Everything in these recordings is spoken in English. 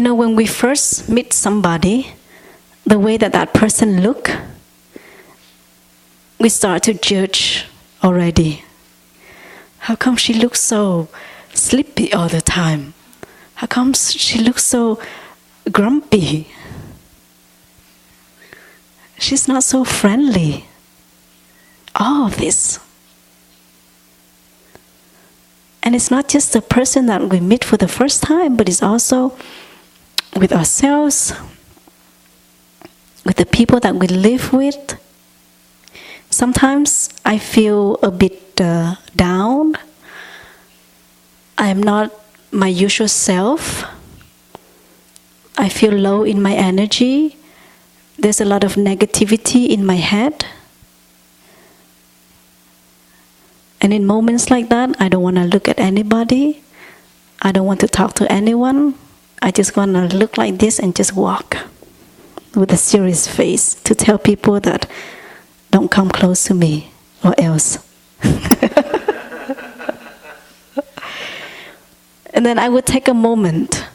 You know, when we first meet somebody, the way that that person look, we start to judge already. How come she looks so sleepy all the time? How come she looks so grumpy? She's not so friendly. All of this. And it's not just the person that we meet for the first time, but it's also with ourselves, with the people that we live with. Sometimes I feel a bit down. I am not my usual self. I feel low in my energy. There's a lot of negativity in my head. And in moments like that, I don't want to look at anybody. I don't want to talk to anyone. I just want to look like this and just walk with a serious face to tell people that don't come close to me or else. And then I would take a moment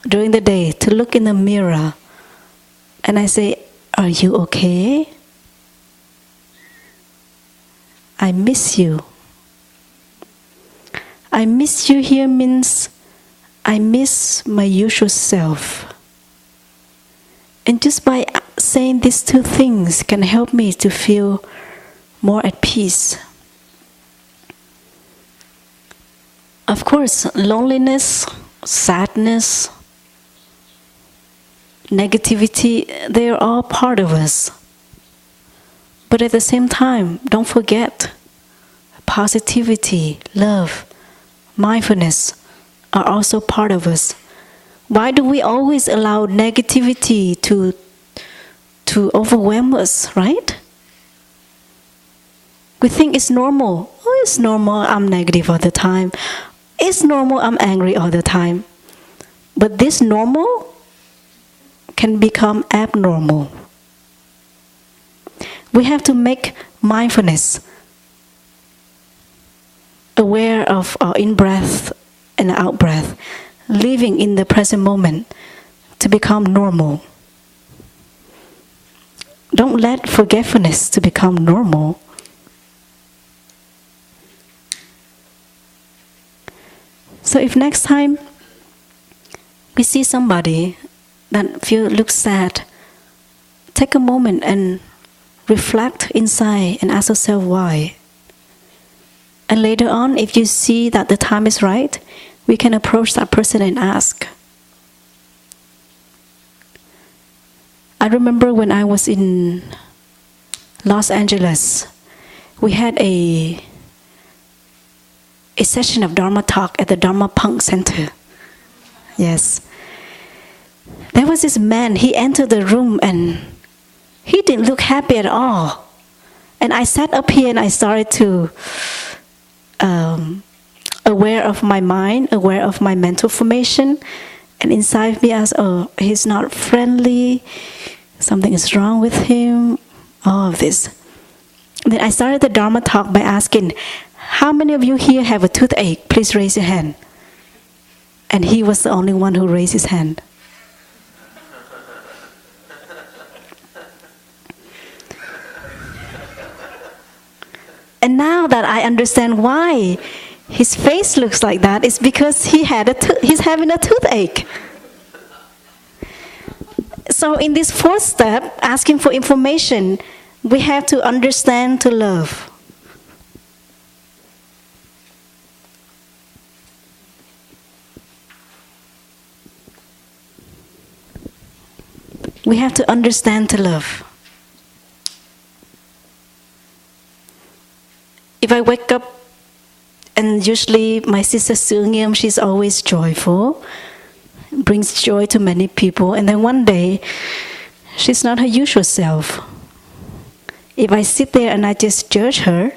during the day to look in the mirror and I say, "Are you okay? I miss you." I miss you here means I miss my usual self. And just by saying these two things can help me to feel more at peace. Of course, loneliness, sadness, negativity, they are all part of us. But at the same time, don't forget, positivity, love, mindfulness are also part of us. Why do we always allow negativity to overwhelm us, right? We think it's normal. Oh, it's normal, I'm negative all the time. It's normal, I'm angry all the time. But this normal can become abnormal. We have to make mindfulness aware of our in-breath and out-breath, living in the present moment to become normal. Don't let forgetfulness to become normal. So if next time we see somebody that looks sad, take a moment and reflect inside and ask yourself why. And later on, if you see that the time is right, we can approach that person and ask. I remember when I was in Los Angeles, we had a session of Dharma talk at the Dharma Punk Center. Yes. There was this man, he entered the room and he didn't look happy at all. And I sat up here and I started to aware of my mind, aware of my mental formation, and inside me I was, oh, he's not friendly, something is wrong with him, all of this. And then I started the Dharma talk by asking, how many of you here have a toothache? Please raise your hand. And he was the only one who raised his hand. And now that I understand why his face looks like that, it's because he's having a toothache. So in this fourth step, asking for information, we have to understand to love. We have to understand to love. If I wake up, and usually my sister Nghiem, she's always joyful, brings joy to many people, and then one day, she's not her usual self. If I sit there and I just judge her,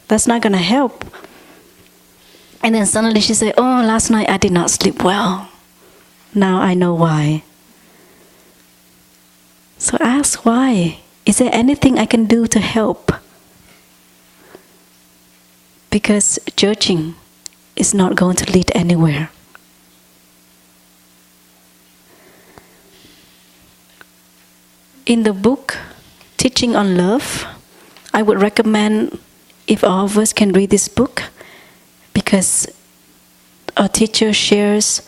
that's not going to help. And then suddenly she said, oh, last night I did not sleep well. Now I know why. So ask why. Is there anything I can do to help? Because judging is not going to lead anywhere. In the book, Teaching on Love, I would recommend if all of us can read this book, because our teacher shares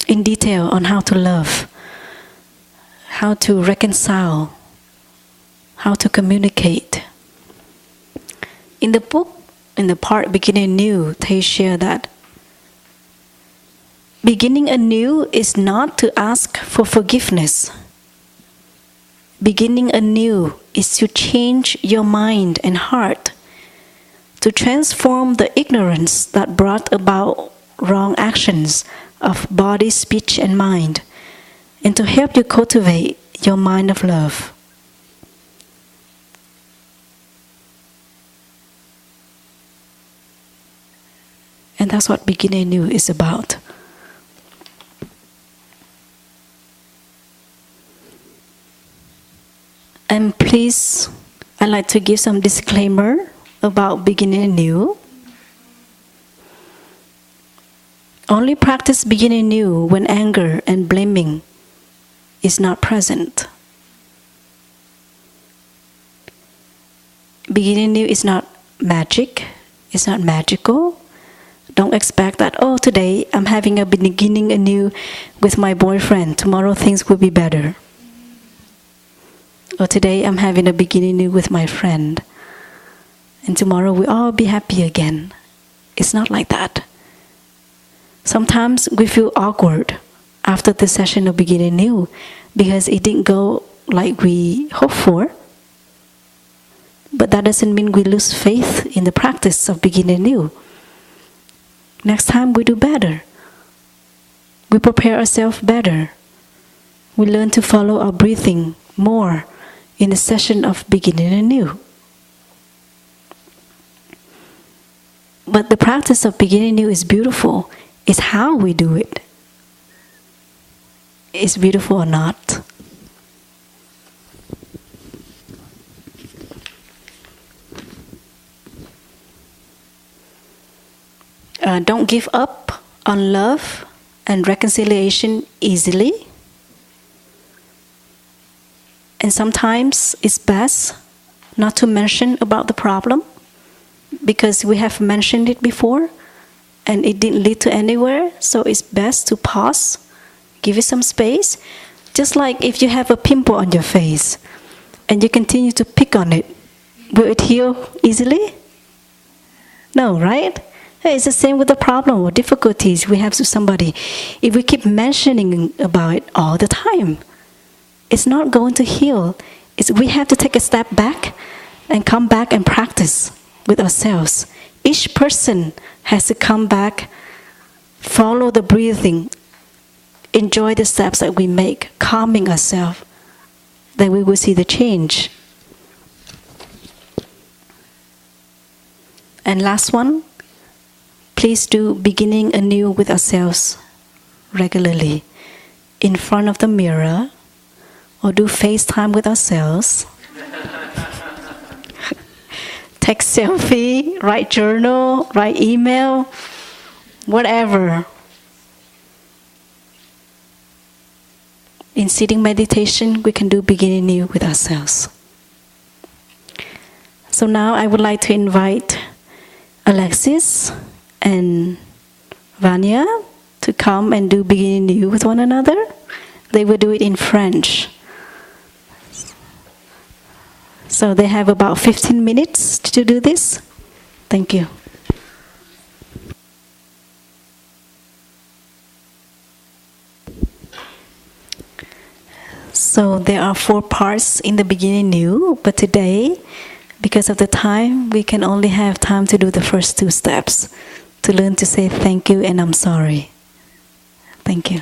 in detail on how to love, how to reconcile, how to communicate. In the book, in the part Beginning Anew, they share that beginning anew is not to ask for forgiveness. Beginning anew is to change your mind and heart, to transform the ignorance that brought about wrong actions of body, speech, and mind, and to help you cultivate your mind of love. And that's what Beginning Anew is about. And please, I'd like to give some disclaimer about Beginning Anew. Only practice Beginning Anew when anger and blaming is not present. Beginning Anew is not magic, it's not magical. Don't expect that, oh, today I'm having a beginning anew with my boyfriend, tomorrow things will be better. Or today I'm having a beginning anew with my friend, and tomorrow we'll all be happy again. It's not like that. Sometimes we feel awkward after the session of beginning anew because it didn't go like we hoped for. But that doesn't mean we lose faith in the practice of beginning anew. Next time we do better. We prepare ourselves better. We learn to follow our breathing more in the session of beginning anew. But the practice of beginning anew is beautiful. It's how we do it. Is beautiful or not. Don't give up on love and reconciliation easily. And sometimes it's best not to mention about the problem because we have mentioned it before and it didn't lead to anywhere. So it's best to pause, give it some space. Just like if you have a pimple on your face and you continue to pick on it, will it heal easily? No, right? It's the same with the problem or difficulties we have with somebody. If we keep mentioning about it all the time, it's not going to heal. We have to take a step back and come back and practice with ourselves. Each person has to come back, follow the breathing, enjoy the steps that we make, calming ourselves. Then we will see the change. And last one, please do beginning anew with ourselves regularly in front of the mirror, or do FaceTime with ourselves. Take selfie, write journal, write email, whatever. In sitting meditation, we can do beginning anew with ourselves. So now I would like to invite Alexis and Vanya to come and do beginning anew with one another. They will do it in French. So they have about 15 minutes to do this. Thank you. So there are 4 parts in the beginning anew, but today, because of the time, we can only have time to do the first 2 steps, to learn to say thank you and I'm sorry. Thank you.